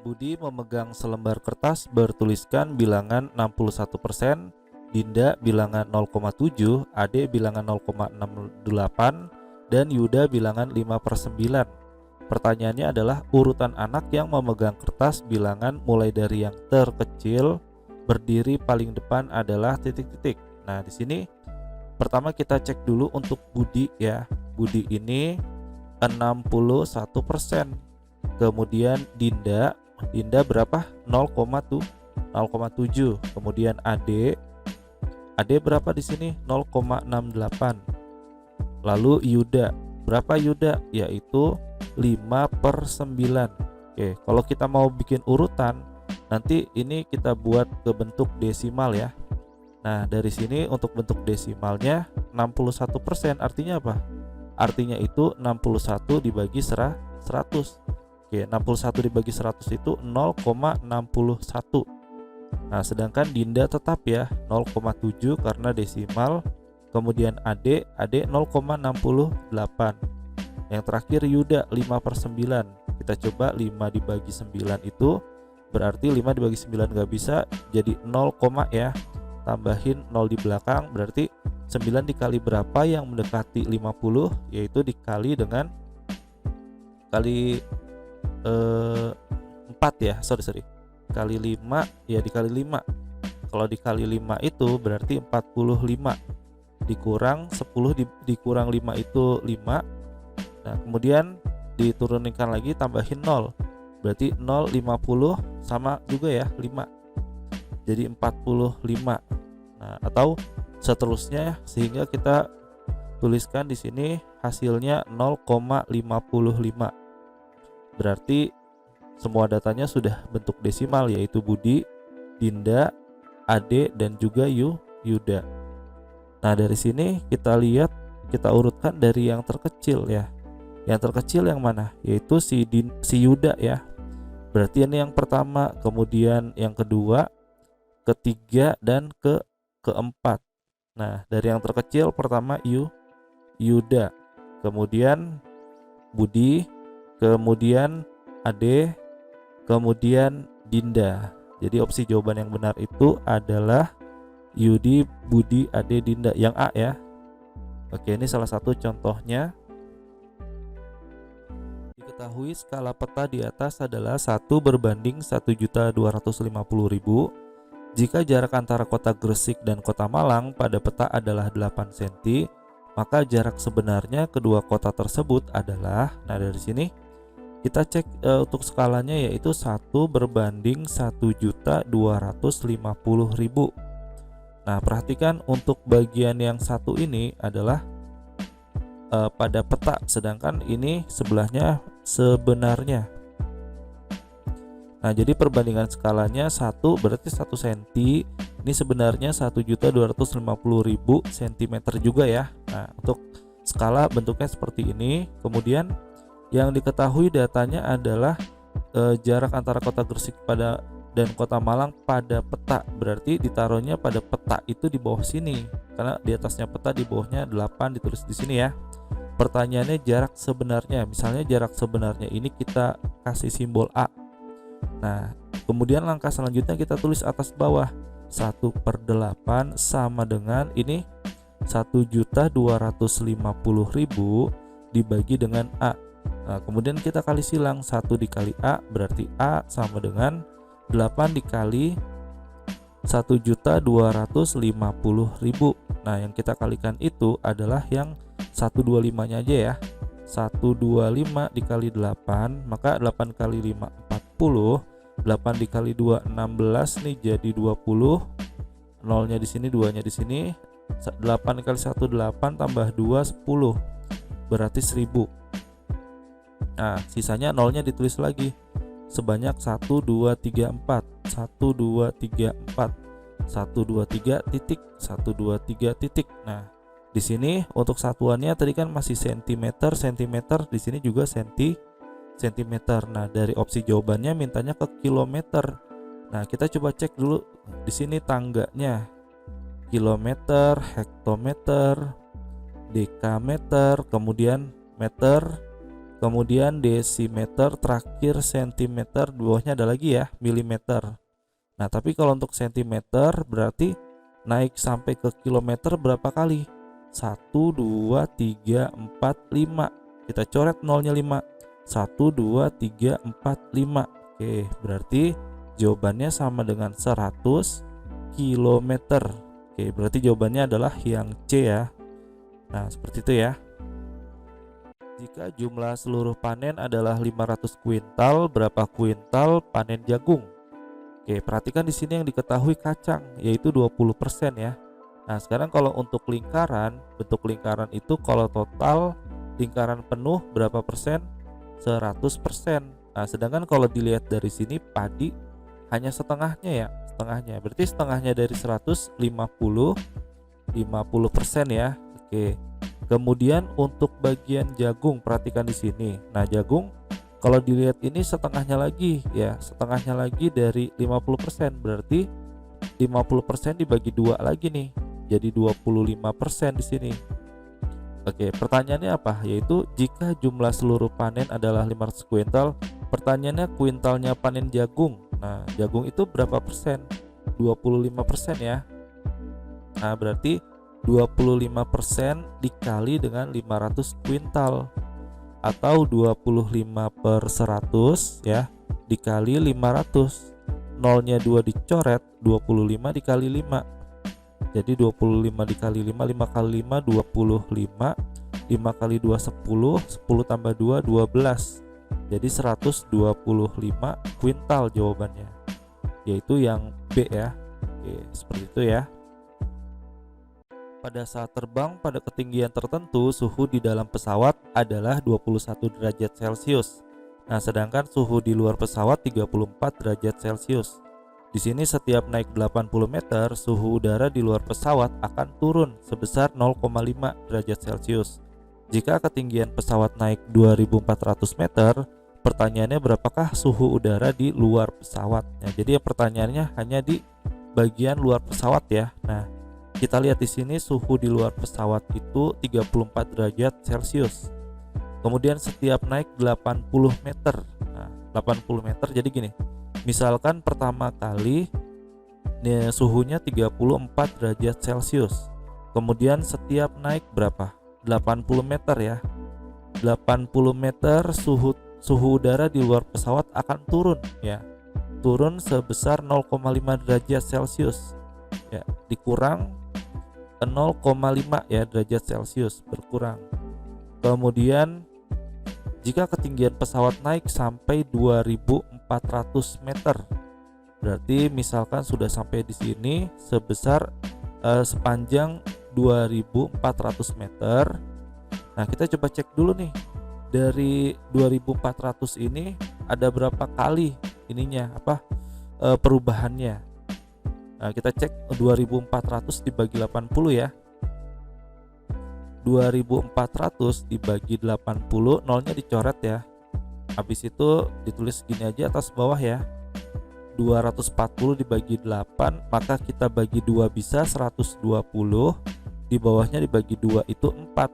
Budi memegang selembar kertas bertuliskan bilangan 61%, Dinda bilangan 0,7, Ade bilangan 0,68, dan Yuda bilangan 5/9. Pertanyaannya adalah urutan anak yang memegang kertas bilangan mulai dari yang terkecil berdiri paling depan adalah titik-titik. Nah, di sini pertama kita cek dulu untuk Budi ya. Budi ini 61%. Kemudian Dinda berapa? 0,7. Kemudian Ade berapa di sini? 0,68. Lalu Yuda, berapa Yuda? Yaitu 5/9. Oke, kalau kita mau bikin urutan, nanti ini kita buat ke bentuk desimal ya. Nah, dari sini untuk bentuk desimalnya 61%, artinya apa? Artinya itu 61 dibagi 100. Oke, 61 dibagi 100 itu 0,61. Nah, sedangkan Dinda tetap ya 0,7 karena desimal. Kemudian Ade 0,68. Yang terakhir Yuda 5/9. Kita coba 5 dibagi 9 itu berarti 5 dibagi 9 nggak bisa, jadi 0, ya. Tambahin 0 di belakang, berarti 9 dikali berapa yang mendekati 50, yaitu dikali dengan kali 4 ya, sorry kali 5 ya, dikali 5. Kalau dikali 5 itu berarti 45 dikurang 10 dikurang 5 itu 5. Nah, kemudian diturunkan lagi, tambahin 0, berarti 0, 50 sama juga ya 5, jadi 45. Nah, atau seterusnya, sehingga kita tuliskan di sini hasilnya 0,55. Berarti semua datanya sudah bentuk desimal, yaitu Budi, Dinda, Ade, dan juga Yuda. Nah, dari sini kita lihat, kita urutkan dari yang terkecil ya. Yang terkecil yang mana? Yaitu si Yuda ya. Berarti ini yang pertama, kemudian yang kedua, ketiga, dan keempat. Nah, dari yang terkecil pertama Yuda, kemudian Budi, kemudian Ade, kemudian Dinda. Jadi opsi jawaban yang benar itu adalah Yudi, Budi, Ade, Dinda, yang A ya. Oke, ini salah satu contohnya. Diketahui skala peta di atas adalah 1 berbanding 1.250.000. Jika jarak antara kota Gresik dan kota Malang pada peta adalah 8 cm, maka jarak sebenarnya kedua kota tersebut adalah, nah dari sini kita cek untuk skalanya, yaitu 1 berbanding 1.250.000. Nah, perhatikan untuk bagian yang satu ini adalah pada peta, sedangkan ini sebelahnya sebenarnya. Nah, jadi perbandingan skalanya 1 berarti 1 cm, ini sebenarnya 1.250.000 cm juga ya. Nah, untuk skala bentuknya seperti ini. Kemudian yang diketahui datanya adalah jarak antara kota Gresik dan kota Malang pada peta, berarti ditaruhnya pada peta itu di bawah sini, karena di atasnya peta, di bawahnya 8 ditulis di sini ya. Pertanyaannya jarak sebenarnya, misalnya jarak sebenarnya ini kita kasih simbol A. Nah, kemudian langkah selanjutnya kita tulis atas bawah, 1/8 sama dengan ini 1.250.000 dibagi dengan A. Nah, kemudian kita kali silang, 1 dikali A berarti A sama dengan 8 dikali 1.250.000. Nah, yang kita kalikan itu adalah yang 125 nya aja ya. 125 dikali 8, maka 8 kali 5 40, 8 dikali 2 16 nih, jadi 20. Nolnya di sini, 2-nya di sini. 8 kali 1 8 tambah 2 10, berarti 1000. Nah, sisanya nolnya ditulis lagi sebanyak 1 2 3 4, 1 2 3 4, 1 2 3 titik, 1 2 3 titik. Nah, di sini untuk satuannya tadi kan masih sentimeter, di sini juga sentimeter. Nah, dari opsi jawabannya mintanya ke kilometer. Nah, kita coba cek dulu di sini tangganya. Kilometer, hektometer, dekameter, kemudian meter, kemudian desimeter, terakhir sentimeter, di bawahnya ada lagi ya milimeter. Nah tapi kalau untuk sentimeter berarti naik sampai ke kilometer berapa kali? 1, 2, 3, 4, 5. Kita coret nolnya 5. 1, 2, 3, 4, 5. Oke, berarti jawabannya sama dengan 100 km. Oke, berarti jawabannya adalah yang C ya. Nah, seperti itu ya. Jika jumlah seluruh panen adalah 500 kuintal, berapa kuintal panen jagung? Oke, perhatikan di sini yang diketahui kacang, yaitu 20% ya. Nah, sekarang kalau untuk lingkaran, bentuk lingkaran itu kalau total lingkaran penuh berapa persen? 100%. Nah, sedangkan kalau dilihat dari sini padi hanya setengahnya ya, setengahnya. Berarti setengahnya dari 100, 50% ya. Oke. Kemudian untuk bagian jagung, perhatikan di sini. Nah, jagung kalau dilihat ini setengahnya lagi ya, setengahnya lagi dari 50%, berarti 50% dibagi 2 lagi nih. Jadi 25% di sini. Oke, pertanyaannya apa? Yaitu jika jumlah seluruh panen adalah 500 kuintal, pertanyaannya kuintalnya panen jagung. Nah, jagung itu berapa persen? 25% ya. Nah, berarti 25% dikali dengan 500 kuintal atau 25/100 ya dikali 500. Nolnya 2 dicoret, 25 dikali 5. Jadi 25 dikali 5, 5 kali 5 25, 5 kali 2 10, 10 tambah 2 12. Jadi 125 kuintal jawabannya, yaitu yang B ya. Oke, seperti itu ya. Pada saat terbang pada ketinggian tertentu, suhu di dalam pesawat adalah 21 derajat Celcius. Nah, sedangkan suhu di luar pesawat 34 derajat Celcius. Di sini setiap naik 80 meter, suhu udara di luar pesawat akan turun sebesar 0,5 derajat Celcius. Jika ketinggian pesawat naik 2400 meter, pertanyaannya berapakah suhu udara di luar pesawat? Nah, jadi pertanyaannya hanya di bagian luar pesawat ya. Nah, kita lihat di sini suhu di luar pesawat itu 34 derajat Celcius. Kemudian setiap naik 80 meter. Nah, 80 meter jadi gini. Misalkan pertama kali suhunya 34 derajat Celcius. Kemudian setiap naik berapa? 80 meter ya. 80 meter suhu udara di luar pesawat akan turun ya. Turun sebesar 0,5 derajat Celcius. Ya, dikurang 0,5 ya derajat Celcius berkurang. Kemudian jika ketinggian pesawat naik sampai 2400 meter, berarti misalkan sudah sampai di sini sebesar sepanjang 2400 meter. Nah, kita coba cek dulu nih. Dari 2400 ini ada berapa kali ininya perubahannya. Nah, kita cek 2400 dibagi 80 ya. 2400 dibagi 80, nolnya dicoret ya. Habis itu ditulis gini aja atas bawah ya. 240 dibagi 8, maka kita bagi 2 bisa 120. Di bawahnya dibagi 2 itu 4.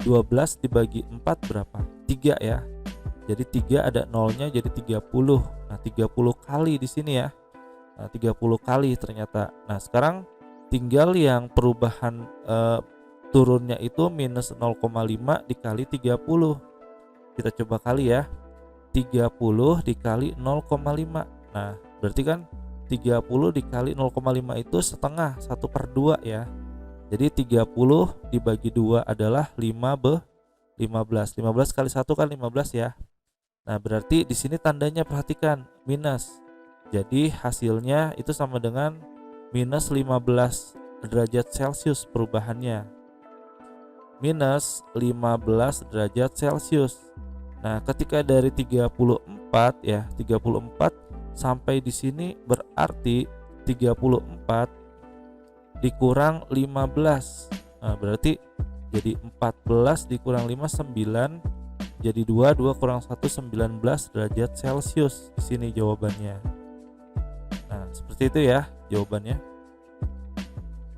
12 dibagi 4 berapa? 3 ya. Jadi 3 ada nolnya jadi 30. Nah, 30 kali di sini ya. Nah, 30 kali ternyata. Nah, sekarang tinggal yang perubahan turunnya itu minus 0,5 dikali 30. Kita coba kali ya. 30 dikali 0,5. Nah, berarti kan 30 dikali 0,5 itu setengah, 1/2 ya. Jadi 30 dibagi 2 adalah 15. 15 kali 1 kan 15 ya. Nah, berarti di sini tandanya perhatikan minus. Jadi hasilnya itu sama dengan minus 15 derajat Celcius perubahannya. Minus 15 derajat Celcius. Nah, ketika dari 34 ya, 34 sampai di sini berarti 34 dikurang 15. Nah, berarti jadi 14 dikurang 5 9. Jadi 2 kurang 1 19 derajat Celcius di sini jawabannya. Nah, seperti itu ya jawabannya.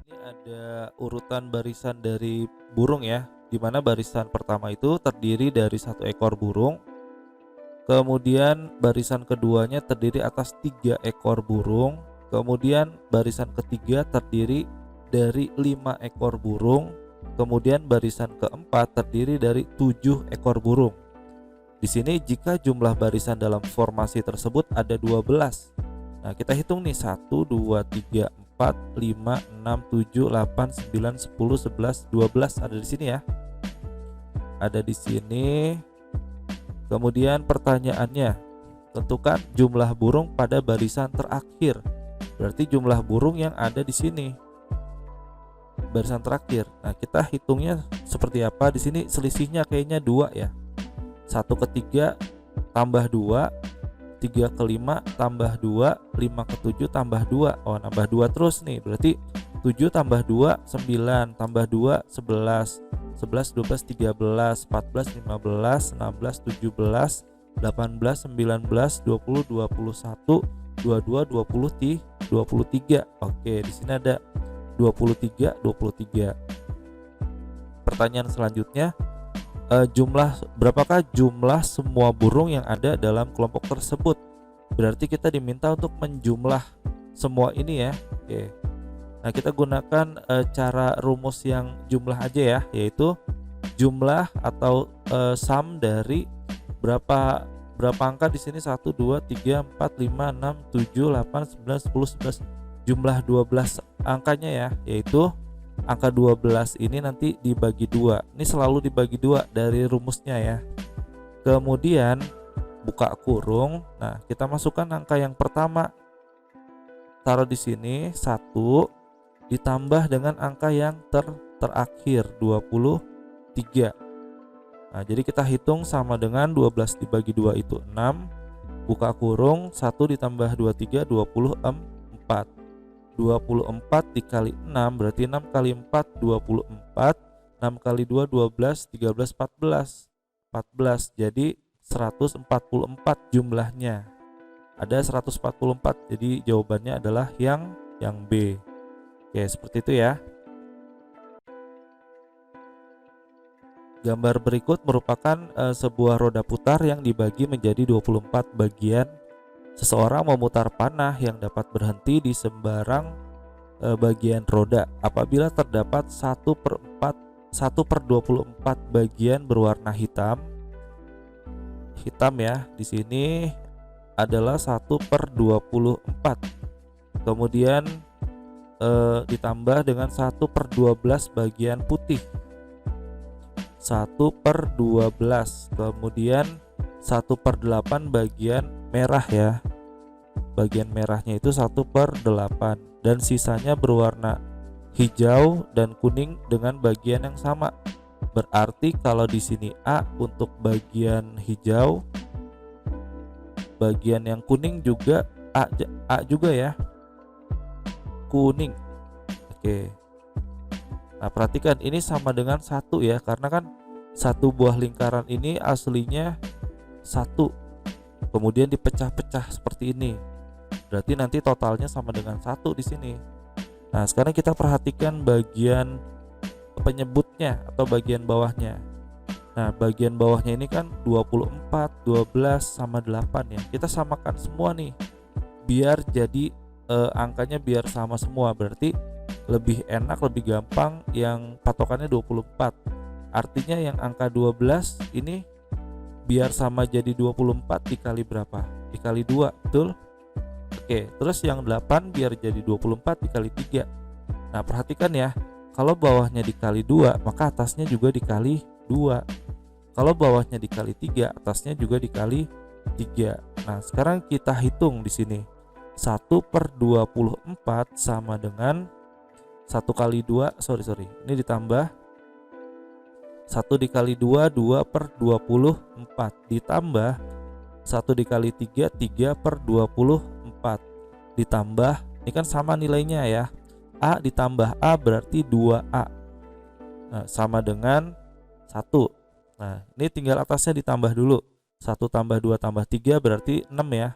Ada urutan barisan dari burung ya. di mana barisan pertama itu terdiri dari 1 ekor burung, kemudian barisan keduanya terdiri atas 3 ekor burung, kemudian barisan ketiga terdiri dari 5 ekor burung, kemudian barisan keempat terdiri dari 7 ekor burung. Di sini jika jumlah barisan dalam formasi tersebut ada 12. Nah, kita hitung nih 1 2 3 4 5 6 7 8 9 10 11 12 ada di sini ya. Ada di sini. Kemudian pertanyaannya, tentukan jumlah burung pada barisan terakhir. Berarti jumlah burung yang ada di sini. Barisan terakhir. Nah, kita hitungnya seperti apa? Di sini selisihnya kayaknya 2 ya. 1 ke 3 tambah 2, 3 ke 5 tambah 2, 5 ke 7 tambah 2. Oh, nambah 2 terus nih. Berarti 7 tambah 2 9, tambah 2 11, 11 12 13 14 15 16 17 18 19 20 21 22 20 23. Oke, di sini ada 23. Pertanyaan selanjutnya, berapakah jumlah semua burung yang ada dalam kelompok tersebut? Berarti kita diminta untuk menjumlah semua ini ya. Oke. Nah, kita gunakan cara rumus yang jumlah aja ya, yaitu jumlah atau sum dari berapa angka di sini 1 2 3 4 5 6 7 8 9 10 11. Jumlah 12 angkanya ya, yaitu angka 12 ini nanti dibagi 2. Ini selalu dibagi 2 dari rumusnya ya. Kemudian buka kurung. Nah, kita masukkan angka yang pertama. Taruh di sini 1 ditambah dengan angka yang terakhir 23. Nah, jadi kita hitung sama dengan 12 dibagi 2 itu 6. Buka kurung, 1 ditambah 23 24. 24 dikali 6 berarti 6 kali 4 24, 6 kali 2 12, 13 14. 14, jadi 144 jumlahnya. Ada 144, jadi jawabannya adalah yang B. Oke, seperti itu ya. Gambar berikut merupakan sebuah roda putar yang dibagi menjadi 24 bagian. Seseorang memutar panah yang dapat berhenti di sembarang bagian roda apabila terdapat 1/24 bagian berwarna hitam. Hitam ya, di sini adalah 1/24. Kemudian ditambah dengan 1/12 bagian putih. 1/12. Kemudian 1/8 bagian merah ya. Bagian merahnya itu 1/8 dan sisanya berwarna hijau dan kuning dengan bagian yang sama. Berarti kalau di sini A untuk bagian hijau, bagian yang kuning juga A juga ya. Kuning. Oke. Nah, perhatikan ini sama dengan 1 ya, karena kan satu buah lingkaran ini aslinya 1. Kemudian dipecah-pecah seperti ini. Berarti nanti totalnya sama dengan 1 di sini. Nah, sekarang kita perhatikan bagian penyebutnya atau bagian bawahnya. Nah, bagian bawahnya ini kan 24, 12 sama 8 ya. Kita samakan semua nih. Biar jadi angkanya biar sama semua. Berarti lebih enak, lebih gampang yang patokannya 24. Artinya yang angka 12 ini biar sama jadi 24 dikali berapa? Dikali 2, betul? Oke, terus yang 8 biar jadi 24 dikali 3. Nah, perhatikan ya. Kalau bawahnya dikali 2, maka atasnya juga dikali 2. Kalau bawahnya dikali 3, atasnya juga dikali 3. Nah, sekarang kita hitung di sini. 1/24 sama dengan 1 kali 2, sorry. Ini ditambah 1 dikali 2, 2/24 ditambah 1 dikali 3, 3/24 ditambah, ini kan sama nilainya ya. A ditambah A berarti 2A. Nah, sama dengan 1. Nah, ini tinggal atasnya ditambah dulu. 1 tambah 2 tambah 3 berarti 6 ya.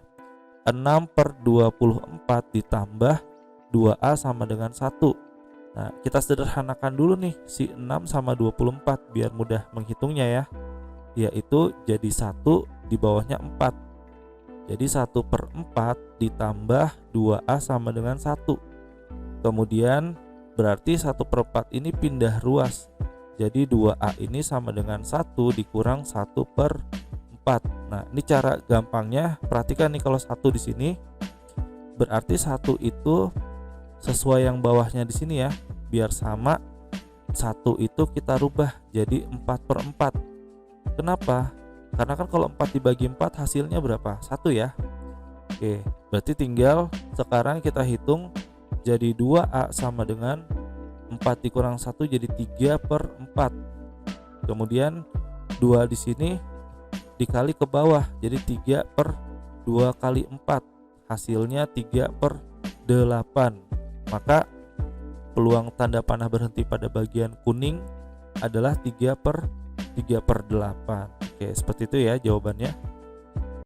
6/24 ditambah 2A sama dengan 1. Nah, kita sederhanakan dulu nih si 6 sama 24 biar mudah menghitungnya ya. Yaitu jadi 1 di bawahnya 4. Jadi 1/4 ditambah 2A sama dengan 1. Kemudian berarti 1/4 ini pindah ruas. Jadi 2A ini sama dengan 1 dikurang 1/4. Nah, ini cara gampangnya. Perhatikan nih, kalau 1 di sini berarti 1 itu sesuai yang bawahnya di sini ya. Biar sama, 1 itu kita rubah jadi 4/4. Kenapa? Karena kan kalau 4 dibagi 4 hasilnya berapa? 1 ya. Oke, berarti tinggal sekarang kita hitung, jadi 2A sama dengan 4 dikurang 1 jadi 3/4. Kemudian 2 di sini dikali ke bawah jadi 3/2 kali 4. Hasilnya 3/8. Maka peluang tanda panah berhenti pada bagian kuning adalah 3/8. Oke, seperti itu ya jawabannya.